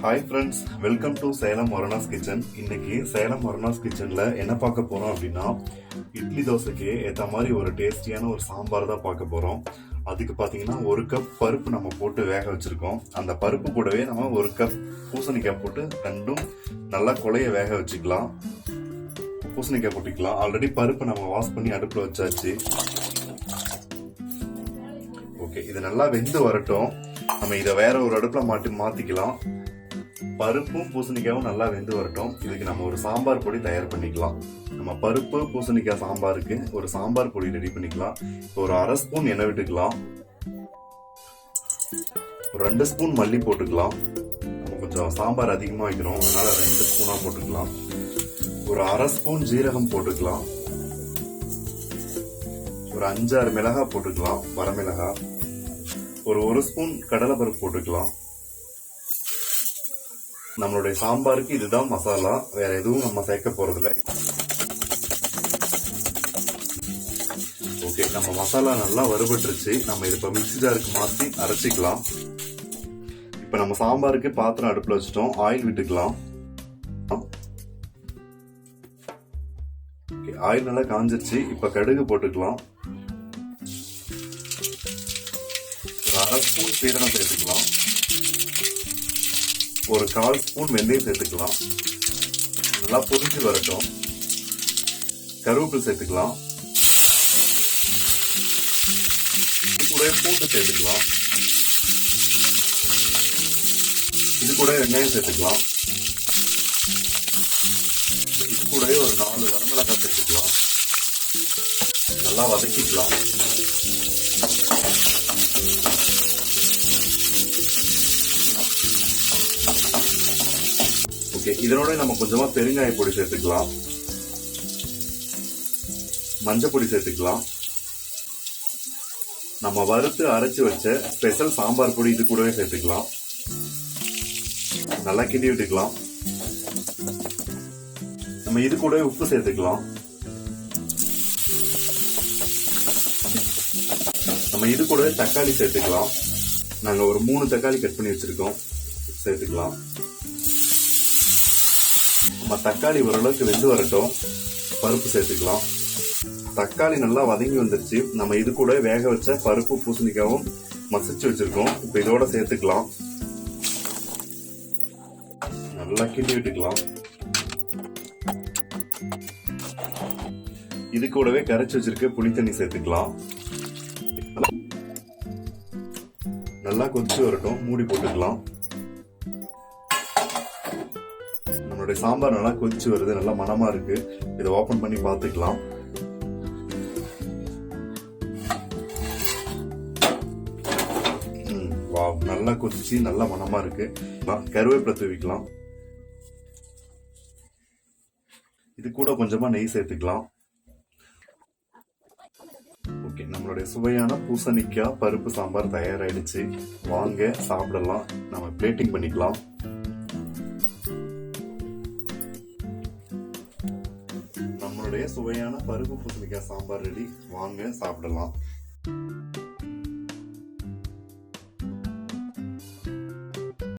Hi friends, welcome to Salem Morana's kitchen. இன்னைக்கு சேலம் மொரணாஸ் கிச்சன்ல என்ன பார்க்க போறோம் அப்படின்னா, இட்லி தோசைக்கு ஏற்ற மாதிரி ஒரு டேஸ்டியான ஒரு சாம்பார் தான் பார்க்க போறோம். அதுக்கு பார்த்தீங்கன்னா 1 கப் பருப்பு நம்ம போட்டு வேக வச்சிருக்கோம். அந்த பருப்பு கூடவே நம்ம 1 கப் பூசணிக்காய் போட்டு ரெண்டும் நல்லா குழைய வேக வச்சுக்கலாம். பூசணிக்காய் போட்டுக்கலாம். ஆல்ரெடி பருப்பு நம்ம வாஷ் பண்ணி அடுப்புல வச்சாச்சு. ஓகே, இது நல்லா வெந்து வரட்டும். நம்ம இதை வேற ஒரு அடுப்புல மாத்திக்கலாம். பருப்பும் பூசணிக்காயும் நல்லா வெந்து வரட்டும். இதுக்கு நம்ம ஒரு சாம்பார் பொடி தயார் பண்ணிக்கலாம். நம்ம பருப்பு பூசணிக்காய் சாம்பாருக்கு ஒரு சாம்பார் பொடி ரெடி பண்ணிக்கலாம். இப்போ ஒரு 1/2 ஸ்பூன் எண்ணெய் விட்டுக்கலாம். ஒரு 2 ஸ்பூன் மல்லி போட்டுக்கலாம். நம்ம கொஞ்சம் சாம்பார் அதிகமா வைக்கிறோம், அதனால 2 ஸ்பூனா போட்டுக்கலாம். ஒரு 1/2 ஸ்பூன் ஜீரகம் போட்டுக்கலாம். ஒரு 5-6 மிளகாய் போட்டுக்கலாம், வரமிளகாய். ஒரு 1 ஸ்பூன் கடலைப்பருப்பு போட்டுக்கலாம். நம்மளுடைய சாம்பாருக்கு இதுதான் மசாலா, வேற எதுவும் நம்ம சேர்க்க போறதில்ல. ஓகே, நம்ம மசாலா நல்லா வறுபட்டுருச்சு. நம்ம இது இப்ப மிக்ஸி ஜாருக்கு மாத்தி அரைச்சிக்கலாம். இப்ப நம்ம சாம்பாருக்கு பாத்திரம் அடுப்புல வச்சுட்டோம். ஆயில் விட்டுக்கலாம். ஆயில் நல்லா காஞ்சிருச்சு. இப்ப கடுகு போட்டுக்கலாம். ஒரு 1/2 ஸ்பூன் சீரகம் சேர்த்துக்கலாம். ஒரு 1/4 ஸ்பூன் வெந்தயம் சேர்த்துக்கலாம். நல்லா பொரிஞ்சு வரட்டும். கருவேப்பிலை சேர்த்துக்கலாம். இது கூட பூண்டு சேர்த்துக்கலாம். இது கூட வெங்காயம் சேர்த்துக்கலாம். இது கூடவே ஒரு 4 வரமிளகாய் சேர்த்துக்கலாம். நல்லா வதக்கிக்கலாம். இதனோட நம்ம கொஞ்சமா பெருங்காய பொடி சேர்த்துக்கலாம். மஞ்சள் பொடி சேர்த்துக்கலாம். நம்ம வறுத்து அரைச்சு வச்ச ஸ்பெஷல் சாம்பார் பொடி இது கூடவே சேர்த்துக்கலாம். நல்லா கிண்டி விட்டுக்கலாம். நம்ம இது கூடவே உப்பு சேர்த்துக்கலாம். நம்ம இது கூடவே தக்காளி சேர்த்துக்கலாம். நாங்க ஒரு 3 தக்காளி கட் பண்ணி வச்சிருக்கோம், சேர்த்துக்கலாம். நம்ம தக்காளி ஓரளவுக்கு வெந்து வரட்டும். பருப்பு சேர்த்துக்கலாம். தக்காளி நல்லா வதங்கி வந்துருச்சு. நம்ம இது கூட வேக வச்ச பருப்பு பூசணிக்காவும் மசிச்சு வச்சிருக்கோம். இப்ப இதோட சேர்த்துக்கலாம். நல்லா கிண்டி விட்டுக்கலாம். இது கூடவே கரைச்சி வச்சிருக்க புளி தண்ணி சேர்த்துக்கலாம். நல்லா கொதிச்சு வரட்டும். மூடி போட்டுக்கலாம். நம்மளுடைய சாம்பார் நல்லா கொதிச்சு வருது, நல்லா மணமா இருக்கு. இதை ஓபன் பண்ணி பார்த்துக்கலாம். நல்லா கொதிச்சு நல்லா மணமா இருக்கு. கருவேப்பிலை தூவிக்கலாம். இது கூட கொஞ்சமா நெய் சேர்த்துக்கலாம். ஓகே, நம்மளுடைய சுவையான பூசணிக்காய் பருப்பு சாம்பார் தயாராயிடுச்சு. வாங்க சாப்பிடலாம். நம்ம பிளேட்டிங் பண்ணிக்கலாம். நம்மளுடைய சுவையான பருப்பு பூசணிக்காய் சாம்பார் ரெடி. வாங்க சாப்பிடலாம்.